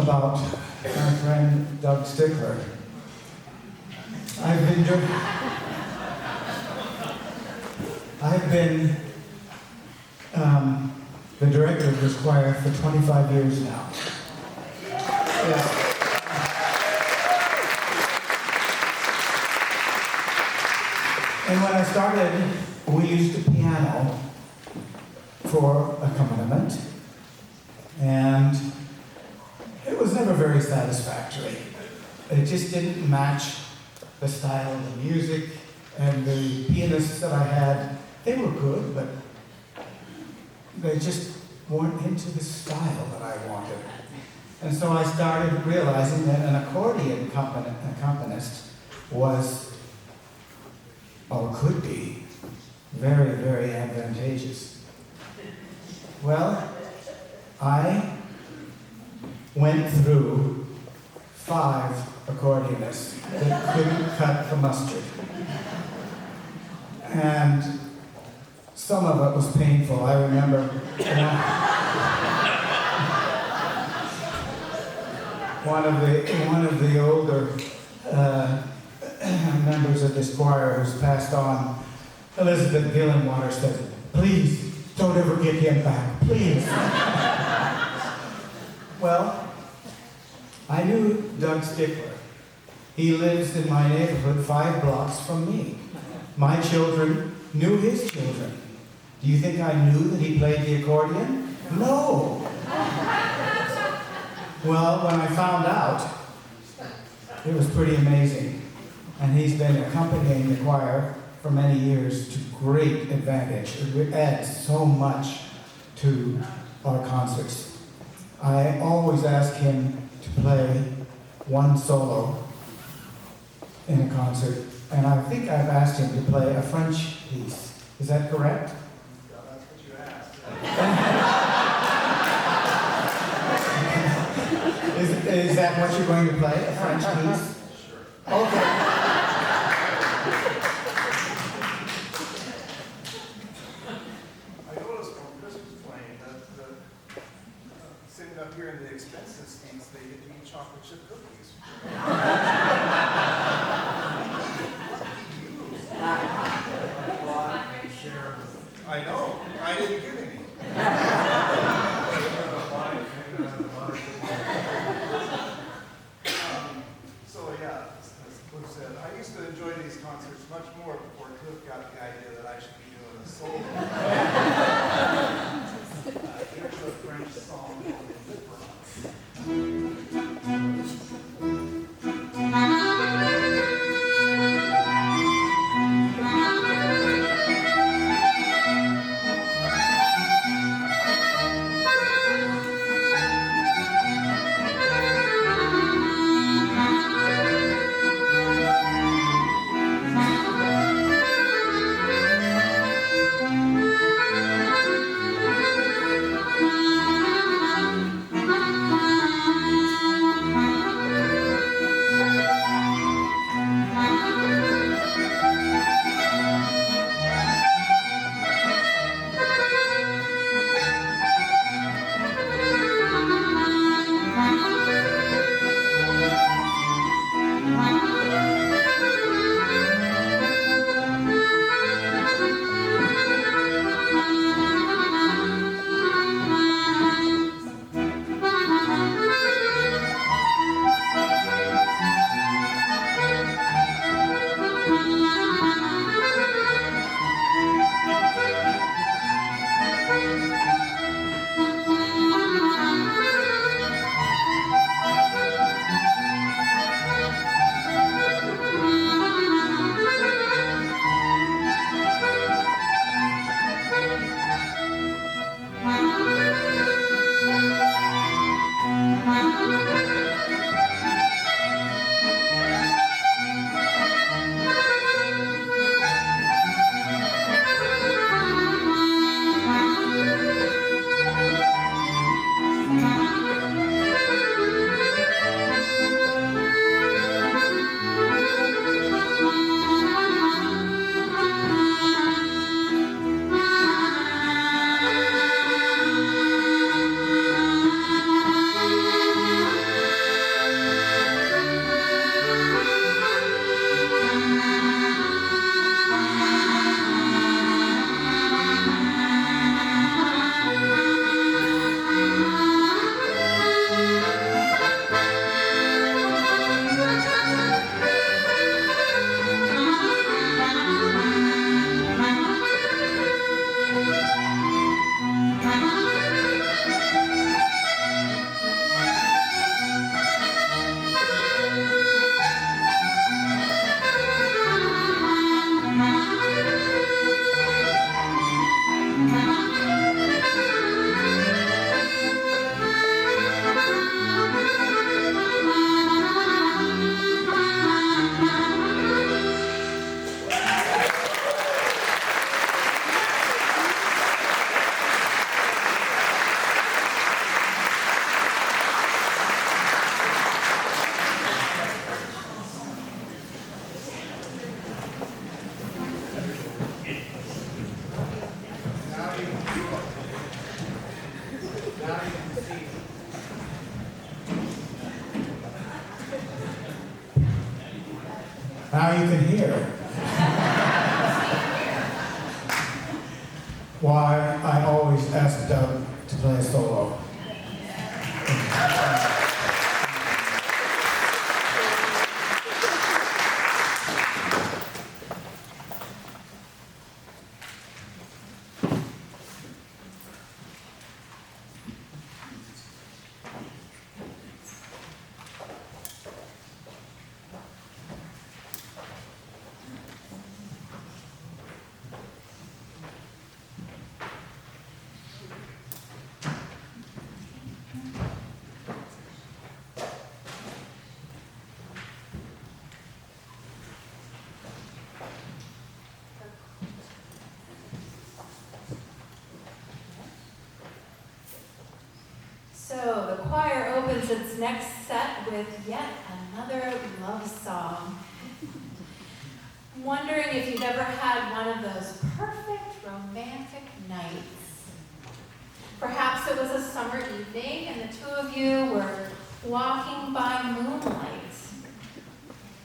about my friend Doug Stickler. I've been the director of this choir for 25 years now. Yeah. And when I started, we used a piano for accompaniment, and it was never very satisfactory. It just didn't match the style of the music, and the pianists that I had, they were good, but they just weren't into the style that I wanted. And so I started realizing that an accordion accompanist was, or could be, very, very advantageous. Well, I went through 5 accordionists that couldn't cut the mustard. And some of it was painful. I remember one of the older members of this choir who's passed on, Elizabeth Gillenwater, said, "Please, don't ever get him back, please." Well, I knew Doug Stickler. He lives in my neighborhood 5 blocks from me. My children knew his children. Do you think I knew that he played the accordion? No. Well, when I found out, it was pretty amazing. And he's been accompanying the choir for many years to great advantage. It adds so much to our concerts. I always ask him to play one solo in a concert, and I think I've asked him to play a French piece. Is that correct? Yeah, that's what you asked. Is that what you're going to play, a French piece? Sure. Okay. I noticed when Chris was playing that sitting up here in the expensive seats, they get to eat chocolate chip cookies. I know. I didn't get any. So yeah, as Cliff said, I used to enjoy these concerts much more before Cliff got the idea that I should be doing a solo. Here's a French song called Indifference. Now you can hear why I always ask Doug to play a solo. So the choir opens its next set with yet another love song. I'm wondering if you've ever had one of those perfect romantic nights. Perhaps it was a summer evening and the two of you were walking by moonlight.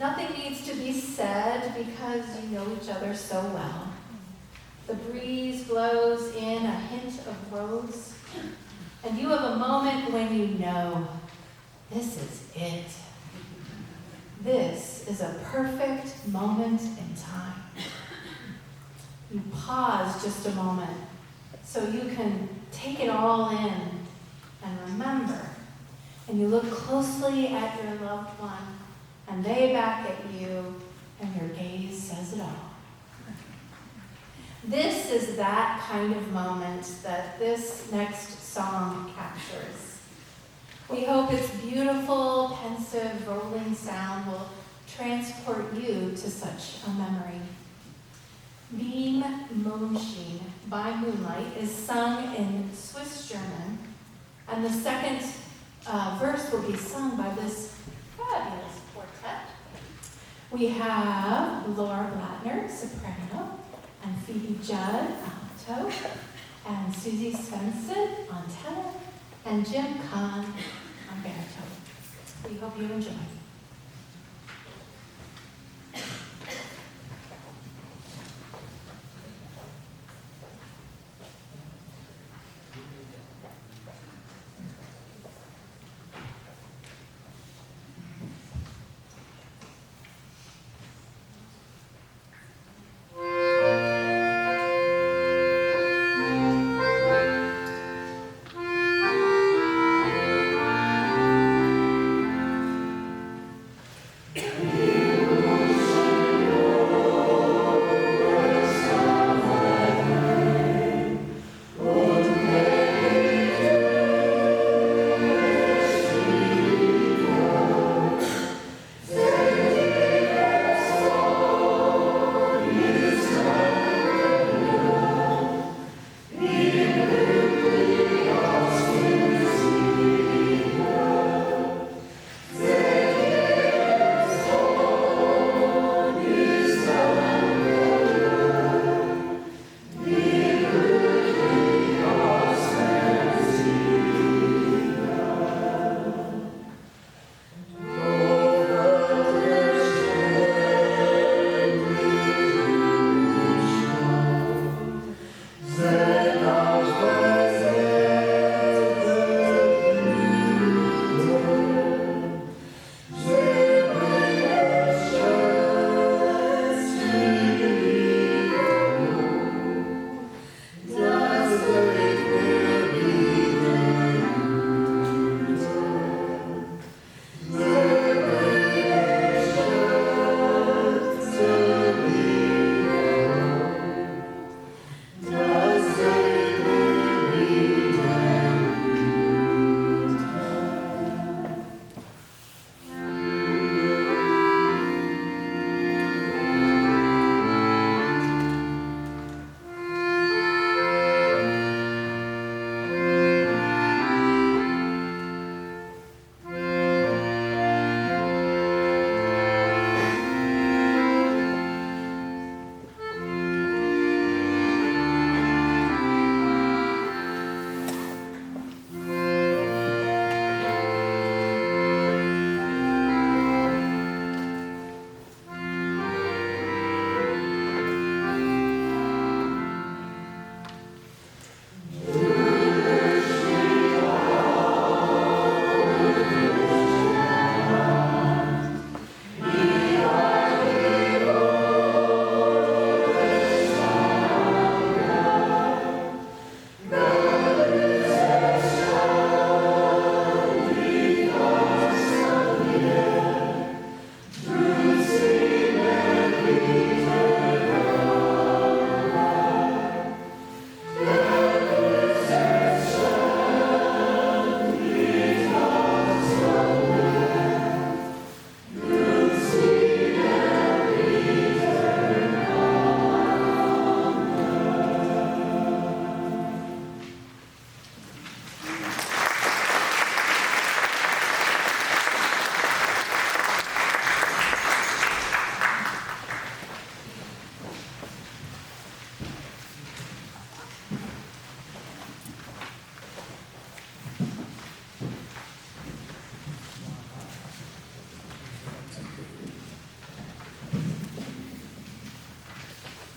Nothing needs to be said because you know each other so well. The breeze blows in a hint of rose. And you have a moment when you know, this is it. This is a perfect moment in time. You pause just a moment so you can take it all in and remember. And you look closely at your loved one, and they back at you, and your gaze says it all. This is that kind of moment that this next song captures. We hope its beautiful, pensive, rolling sound will transport you to such a memory. Beam Mondschein by Moonlight is sung in Swiss German, and the second verse will be sung by this fabulous quartet. We have Laura Blattner, soprano, and Phoebe Judd, alto, and Susie Svensson on tenor, and Jim Kahn on baritone. We hope you enjoy.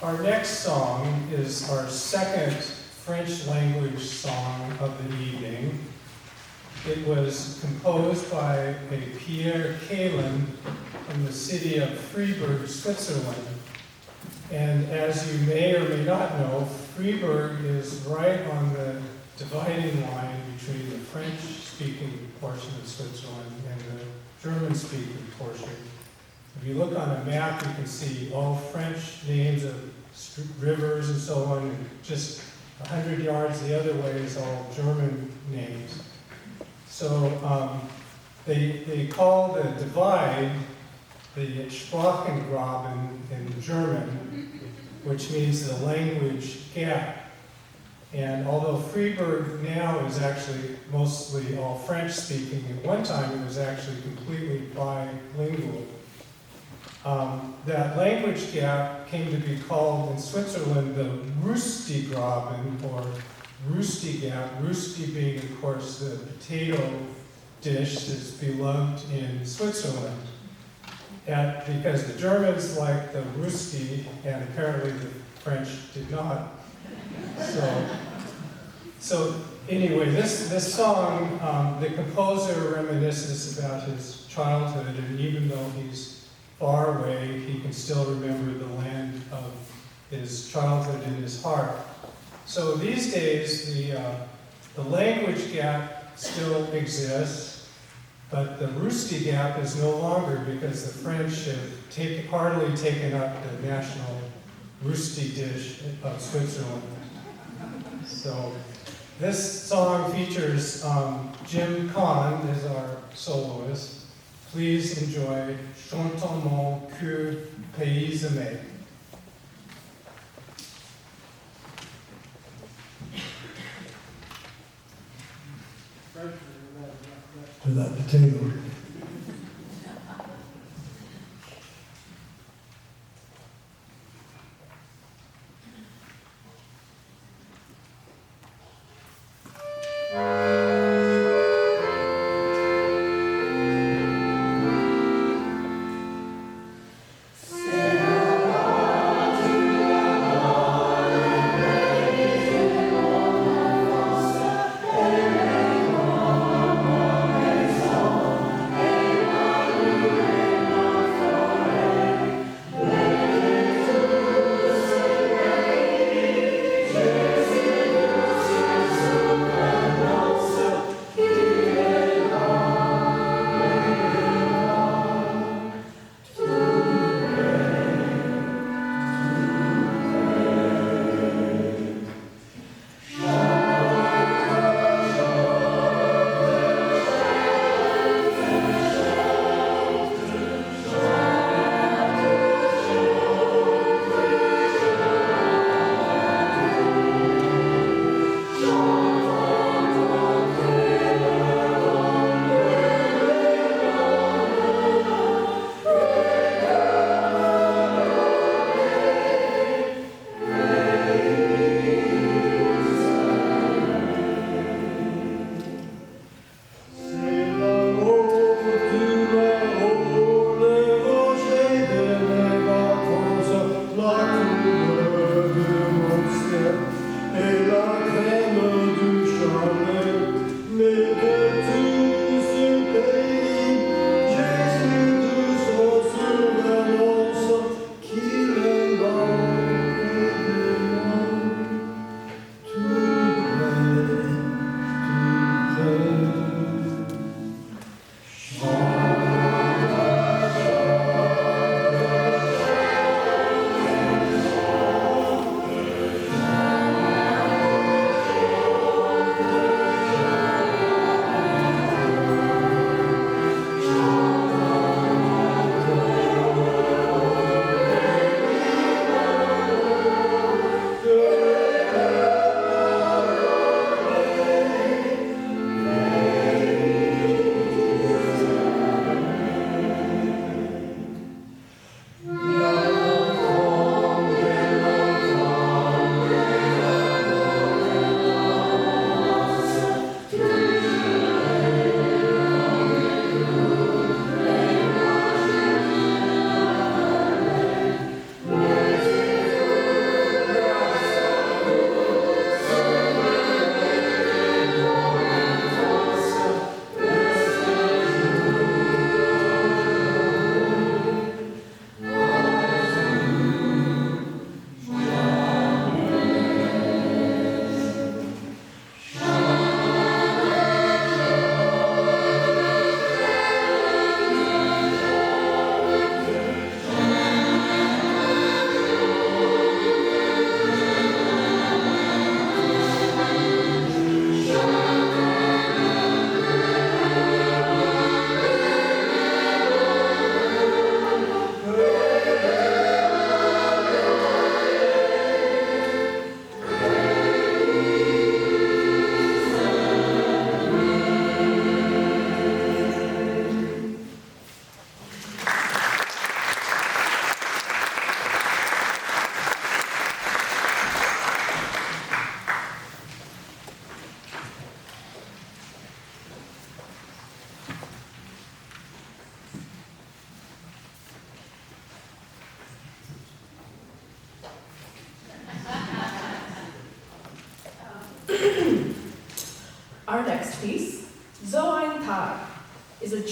Our next song is our second French language song of the evening. It was composed by a Pierre Kalin from the city of Freiburg, Switzerland. And as you may or may not know, Freiburg is right on the dividing line between the French-speaking portion of Switzerland and the German-speaking portion. If you look on a map, you can see all French names of rivers and so on, and just 100 yards the other way is all German names. So they call the divide the Sprachengraben in German, which means the language gap. And although Freiburg now is actually mostly all French-speaking, at one time it was actually completely bilingual. That language gap came to be called in Switzerland the Rüstigraben, or Rüsti gap, Rüsti being, of course, the potato dish that's beloved in Switzerland. Because the Germans liked the Rüsti, and apparently the French did not. So anyway, this song, the composer reminisces about his childhood, and even though he's far away, he can still remember the land of his childhood in his heart. So these days, the language gap still exists, but the Rüsti gap is no longer, because the French have hardly taken up the national Rüsti dish of Switzerland. So this song features Jim Kahn as our soloist. Please enjoy Chantons mon cœur pays aimé. To that potato. Thank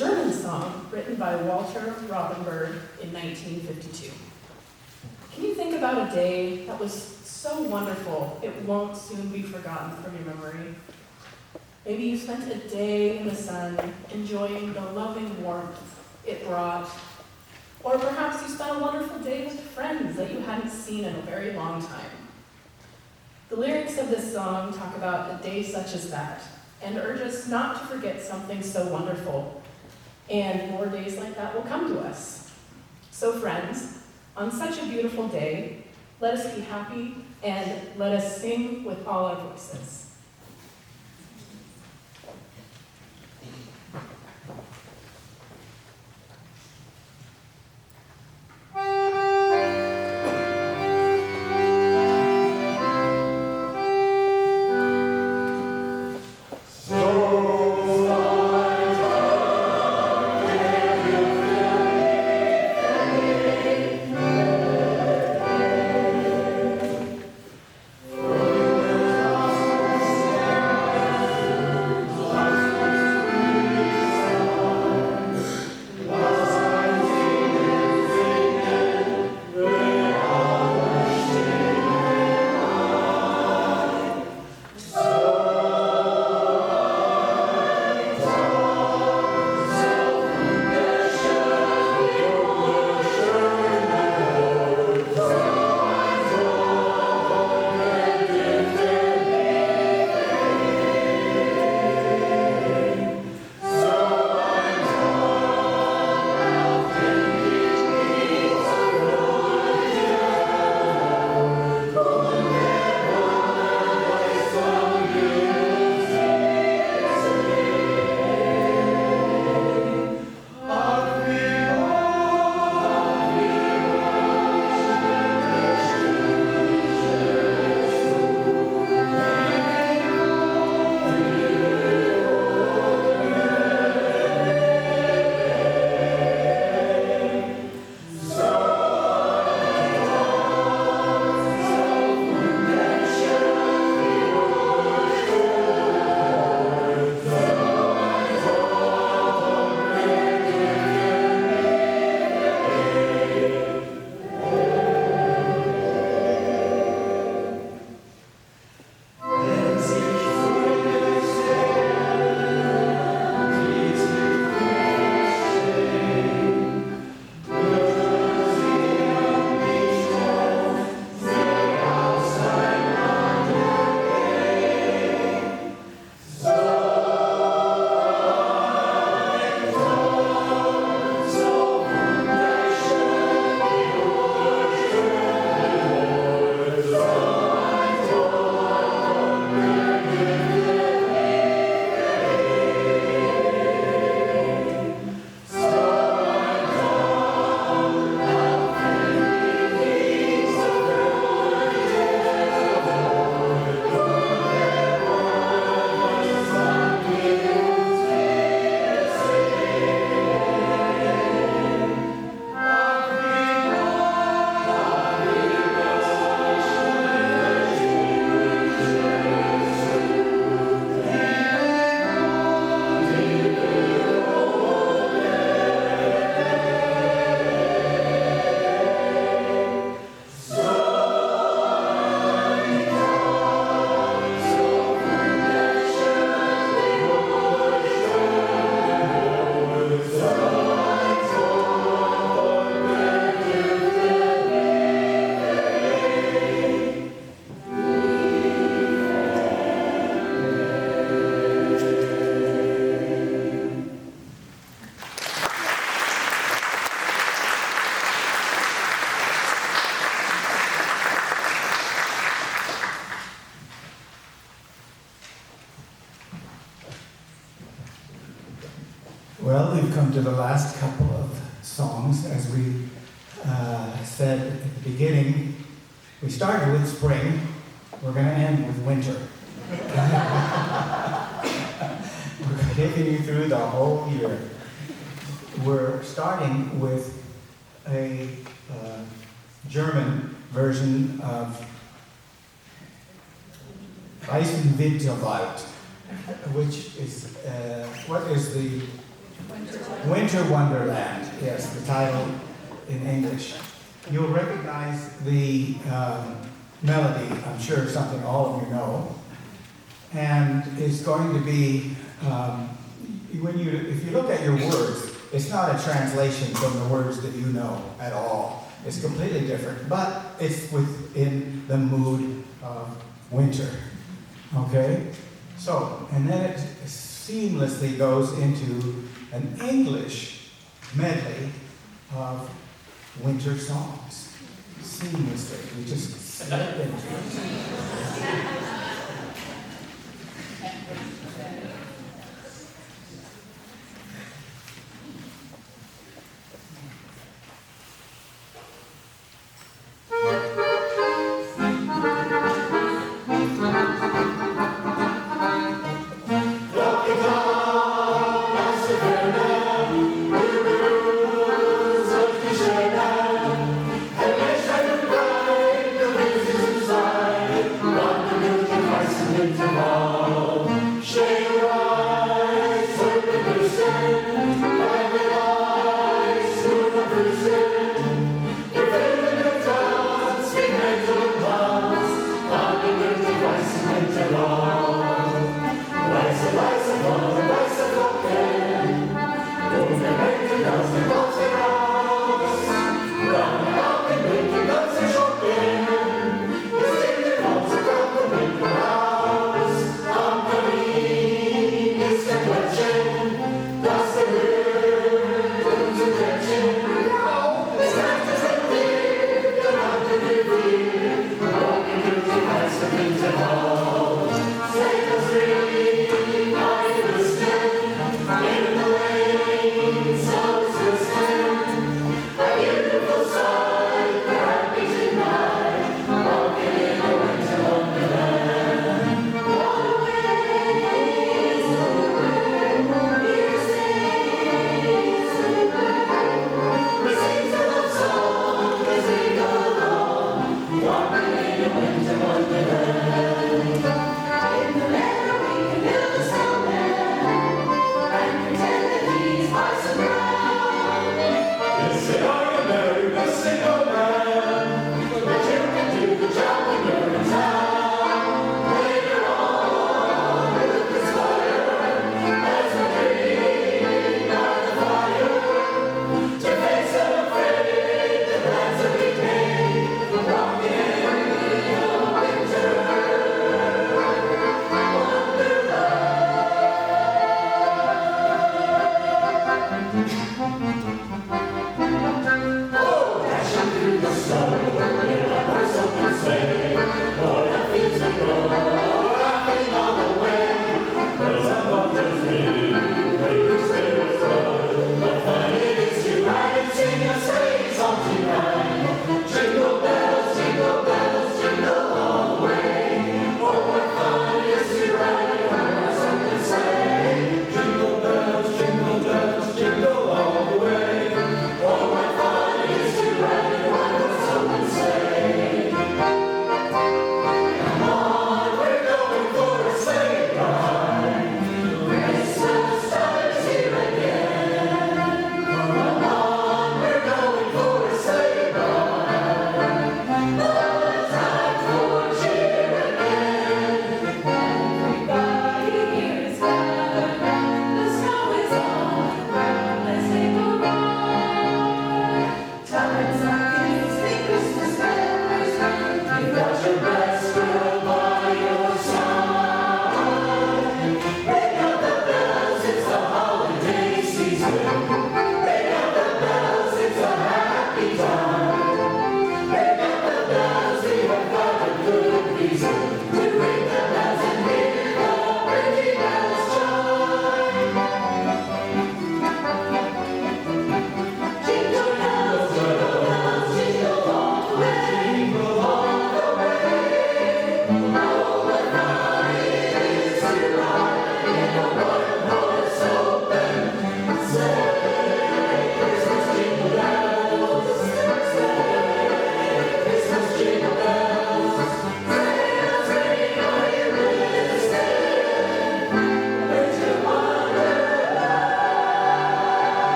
German song written by Walter Rothenberg in 1952. Can you think about a day that was so wonderful it won't soon be forgotten from your memory? Maybe you spent a day in the sun enjoying the loving warmth it brought. Or perhaps you spent a wonderful day with friends that you hadn't seen in a very long time. The lyrics of this song talk about a day such as that and urge us not to forget something so wonderful. And more days like that will come to us. So friends, on such a beautiful day, let us be happy and let us sing with all our voices. Well, we've come to the last couple of songs. As we said at the beginning, we started with spring, we're going to end with winter. We're taking you through the whole year. We're starting with a German version of Weißen Winterwald, which is, what is the Winter Wonderland, yes, the title in English. You'll recognize the melody, I'm sure something all of you know. And it's going to be, if you look at your words, it's not a translation from the words that you know at all. It's completely different, but it's within the mood of winter. Okay? So, and then it seamlessly goes into an English medley of winter songs. Seamlessly. We just slip into it.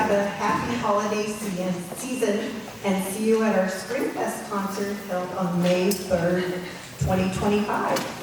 have a happy holiday season and see you at our Spring Fest concert held on May 3rd, 2025.